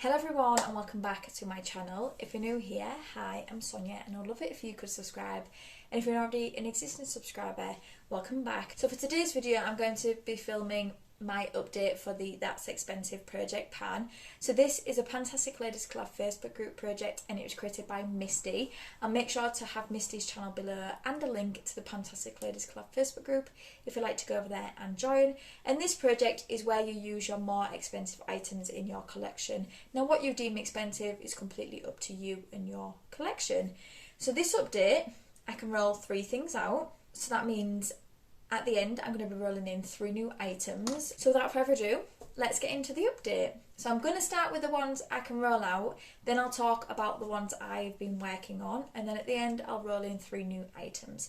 Hello everyone and welcome back to my channel. If you're new here, hi, I'm Sonia and I'd love it if you could subscribe. And if you're already an existing subscriber, welcome back. So for today's video, I'm going to be filming my update for the That's Expensive project Pan. So this is a PANtastic Ladies Collab Facebook group project and it was created by Misty. I'll make sure to have Misty's channel below and a link to the PANtastic Ladies Collab Facebook group if you'd like to go over there and join. And this project is where you use your more expensive items in your collection. Now what you deem expensive is completely up to you and your collection. So this update, I can roll 3 things out. So that means at the end, I'm going to be rolling in 3 new items. So without further ado, let's get into the update. So I'm going to start with the ones I can roll out, then I'll talk about the ones I've been working on, and then at the end I'll roll in 3 new items.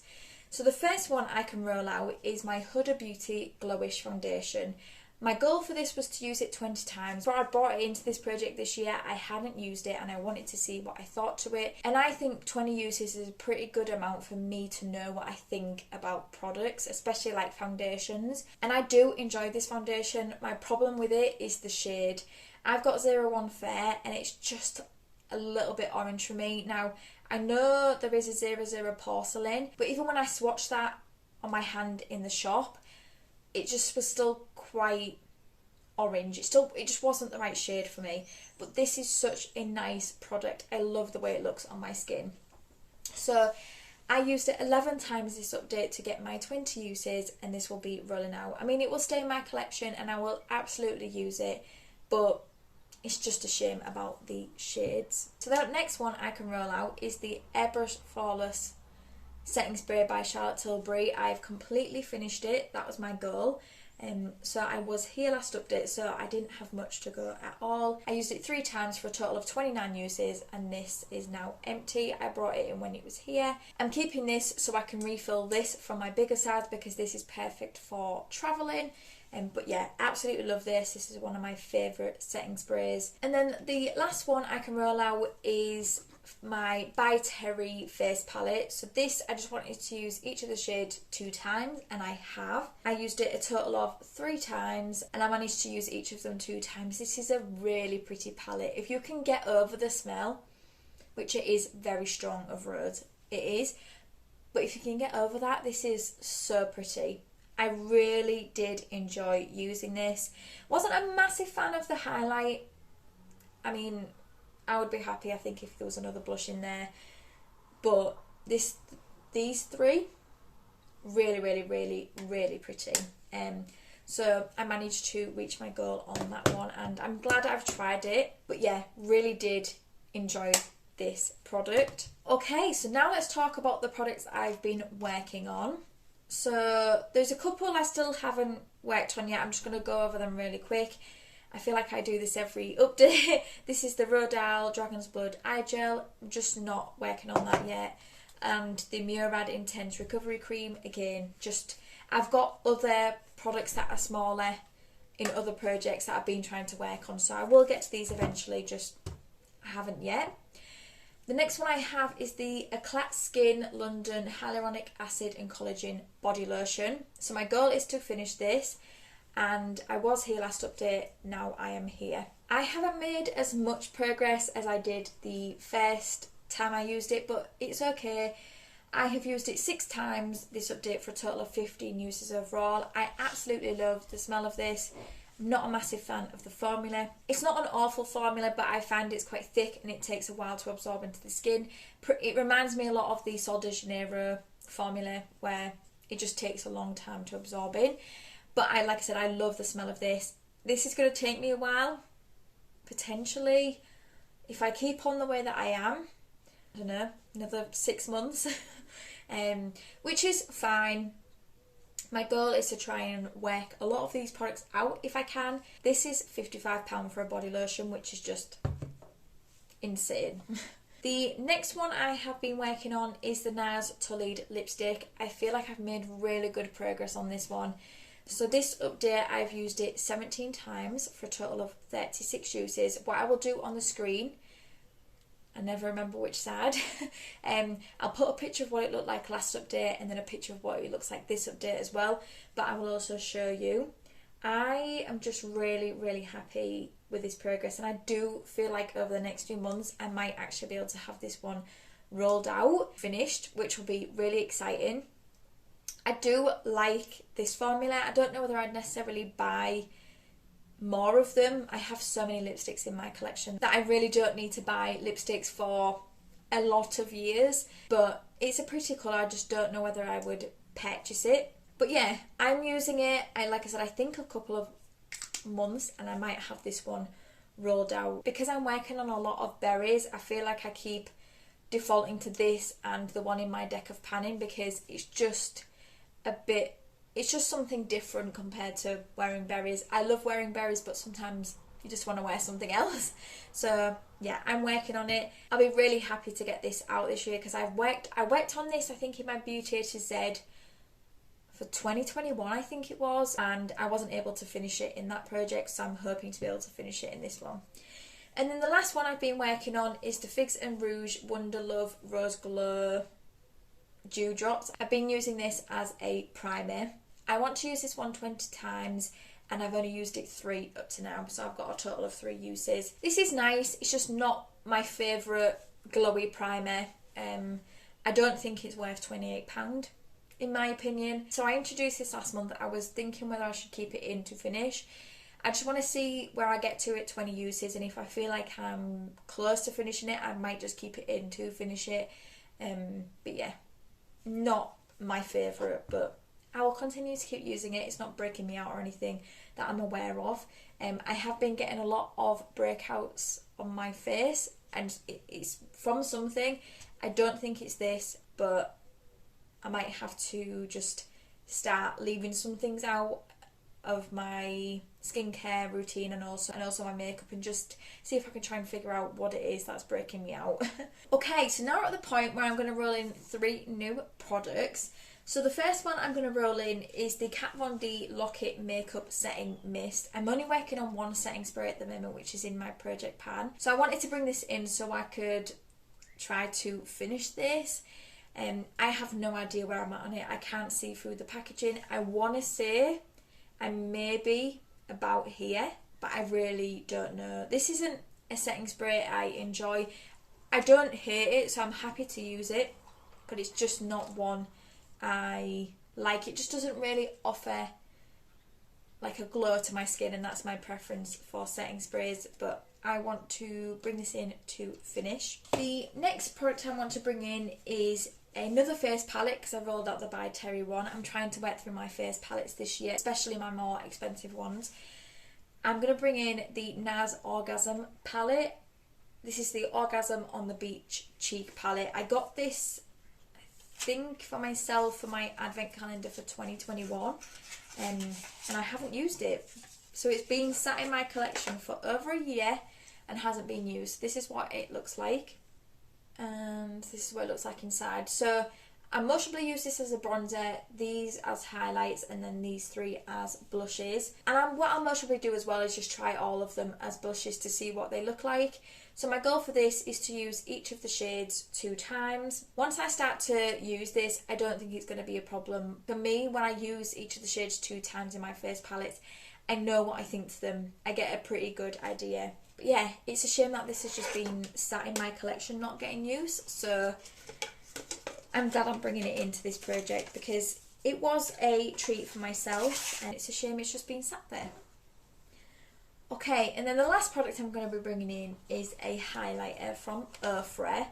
So the first one I can roll out is my Huda Beauty Glowish Foundation. My goal for this was to use it 20 times. Before I brought it into this project this year, I hadn't used it and I wanted to see what I thought to it. And I think 20 uses is a pretty good amount for me to know what I think about products, especially like foundations. And I do enjoy this foundation. My problem with it is the shade. I've got 01 Fair and it's just a little bit orange for me. Now, I know there is a 00 Porcelain, but even when I swatched that on my hand in the shop, it just was still quite orange. It just wasn't the right shade for me. But this is such a nice product. I love the way it looks on my skin. So I used it 11 times this update to get my 20 uses, and this will be rolling out. I mean, it will stay in my collection and I will absolutely use it, but it's just a shame about the shades. So the next one I can roll out is the Airbrush Flawless Setting Spray by Charlotte Tilbury. I've completely finished it. That was my goal. So I was here last update, so I didn't have much to go at all. I used it 3 times for a total of 29 uses, and this is now empty. I brought it in when it was here. I'm keeping this so I can refill this from my bigger size because this is perfect for travelling. But yeah, absolutely love this. This is one of my favourite setting sprays. And then the last one I can roll out is my By Terry face palette. So this, I just wanted to use each of the shades 2 times, and I have. I used it a total of 3 times and I managed to use each of them 2 times. This is a really pretty palette. If you can get over the smell, which it is very strong of rose, it is, but if you can get over that, this is so pretty. I really did enjoy using this. Wasn't a massive fan of the highlight. I mean, I would be happy, I think, if there was another blush in there. But these 3, really, really, really, really pretty. So I managed to reach my goal on that one, and I'm glad I've tried it. But yeah, really did enjoy this product. Okay, so now let's talk about the products I've been working on. So there's a couple I still haven't worked on yet. I'm just going to go over them really quick. I feel like I do this every update. This is the Rodale Dragon's Blood Eye Gel. I'm just not working on that yet. And the Murad Intense Recovery Cream. Again, I've got other products that are smaller in other projects that I've been trying to work on. So I will get to these eventually, just I haven't yet. The next one I have is the Eclat Skin London Hyaluronic Acid and Collagen Body Lotion. So my goal is to finish this, and I was here last update, now I am here. I haven't made as much progress as I did the first time I used it, but it's okay. I have used it 6 times this update for a total of 15 uses overall. I absolutely love the smell of this. I'm not a massive fan of the formula. It's not an awful formula, but I find it's quite thick and it takes a while to absorb into the skin. It reminds me a lot of the Sol de Janeiro formula, where it just takes a long time to absorb in. But like I said, I love the smell of this. This is going to take me a while, potentially. If I keep on the way that I am, I don't know, another 6 months, which is fine. My goal is to try and work a lot of these products out if I can. This is £55 for a body lotion, which is just insane. The next one I have been working on is the NARS Tullied lipstick. I feel like I've made really good progress on this one. So this update, I've used it 17 times for a total of 36 uses. What I will do on the screen, I never remember which side, I'll put a picture of what it looked like last update and then a picture of what it looks like this update as well, but I will also show you. I am just really, really happy with this progress, and I do feel like over the next few months I might actually be able to have this one rolled out, finished, which will be really exciting. I do like this formula. I don't know whether I'd necessarily buy more of them. I have so many lipsticks in my collection that I really don't need to buy lipsticks for a lot of years, but it's a pretty colour. I just don't know whether I would purchase it. But yeah, I'm using it. Like I said, I think a couple of months and I might have this one rolled out. Because I'm working on a lot of berries, I feel like I keep defaulting to this and the one in my deck of panning because it's just something different compared to wearing berries. I love wearing berries, but sometimes you just want to wear something else. So yeah, I'm working on it. I'll be really happy to get this out this year because I worked on this, I think, in my Beauty A to Z for 2021, I think it was, and I wasn't able to finish it in that project, so I'm hoping to be able to finish it in this one. And then the last one I've been working on is the Figs and Rouge Wonder Love Rose Glow Dew Drops. I've been using this as a primer. I want to use this one 20 times and I've only used it 3 up to now, so I've got a total of 3 uses. This is nice, it's just not my favourite glowy primer. I don't think it's worth £28 in my opinion. So I introduced this last month. I was thinking whether I should keep it in to finish. I just want to see where I get to at 20 uses, and if I feel like I'm close to finishing it, I might just keep it in to finish it. But yeah, not my favourite, but I will continue to keep using it. It's not breaking me out or anything that I'm aware of. I have been getting a lot of breakouts on my face, and it's from something. I don't think it's this, but I might have to just start leaving some things out of my skincare routine and also my makeup, and just see if I can try and figure out what it is that's breaking me out. Okay, so now we're at the point where I'm going to roll in 3 new products. So the first one I'm going to roll in is the Kat Von D Lock-It Makeup Setting Mist. I'm only working on one setting spray at the moment, which is in my project pan. So I wanted to bring this in so I could try to finish this. I have no idea where I'm at on it. I can't see through the packaging. I want to say I'm maybe about here, but I really don't know. This isn't a setting spray I enjoy. I don't hate it, so I'm happy to use it, but it's just not one I like. It just doesn't really offer like a glow to my skin, and that's my preference for setting sprays, but I want to bring this in to finish. The next product I want to bring in is another face palette, because I've rolled out the By Terry one. I'm trying to work through my face palettes this year, especially my more expensive ones. I'm going to bring in the NARS Orgasm palette. This is the Orgasm on the Beach cheek palette. I got this, I think, for myself for my advent calendar for 2021, and I haven't used it. So it's been sat in my collection for over a year and hasn't been used. This is what it looks like. And this is what it looks like inside. So I most probably use this as a bronzer, these as highlights, and then these 3 as blushes. And what I'll most probably do as well is just try all of them as blushes to see what they look like. So my goal for this is to use each of the shades 2 times. Once I start to use this, I don't think it's going to be a problem. For me, when I use each of the shades 2 times in my face palettes, I know what I think to them. I get a pretty good idea. But yeah, it's a shame that this has just been sat in my collection not getting used. So I'm glad I'm bringing it into this project because it was a treat for myself, and it's a shame it's just been sat there. Okay, and then the last product I'm going to be bringing in is a highlighter from Earthwear.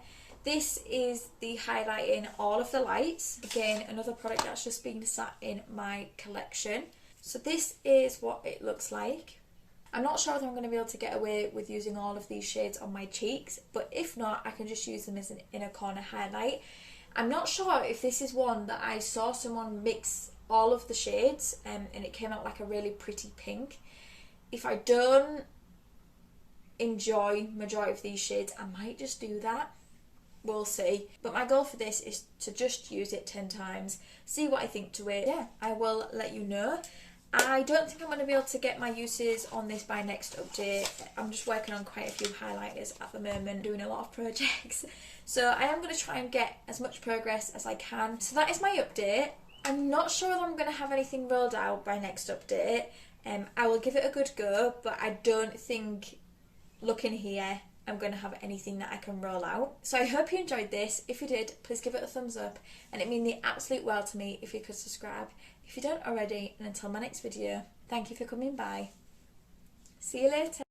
This is the highlighting all of the lights. Again, another product that's just been sat in my collection. So this is what it looks like. I'm not sure if I'm going to be able to get away with using all of these shades on my cheeks, but if not, I can just use them as an inner corner highlight. I'm not sure if this is one that I saw someone mix all of the shades and it came out like a really pretty pink. If I don't enjoy majority of these shades, I might just do that. We'll see. But my goal for this is to just use it 10 times, see what I think to it. Yeah, I will let you know. I don't think I'm going to be able to get my uses on this by next update. I'm just working on quite a few highlighters at the moment, doing a lot of projects. So I am going to try and get as much progress as I can. So that is my update. I'm not sure if I'm going to have anything rolled out by next update. I will give it a good go, but I don't think, looking here, I'm going to have anything that I can roll out. So I hope you enjoyed this. If you did, please give it a thumbs up, and it means the absolute world to me if you could subscribe if you don't already. And until my next video, thank you for coming by. See you later.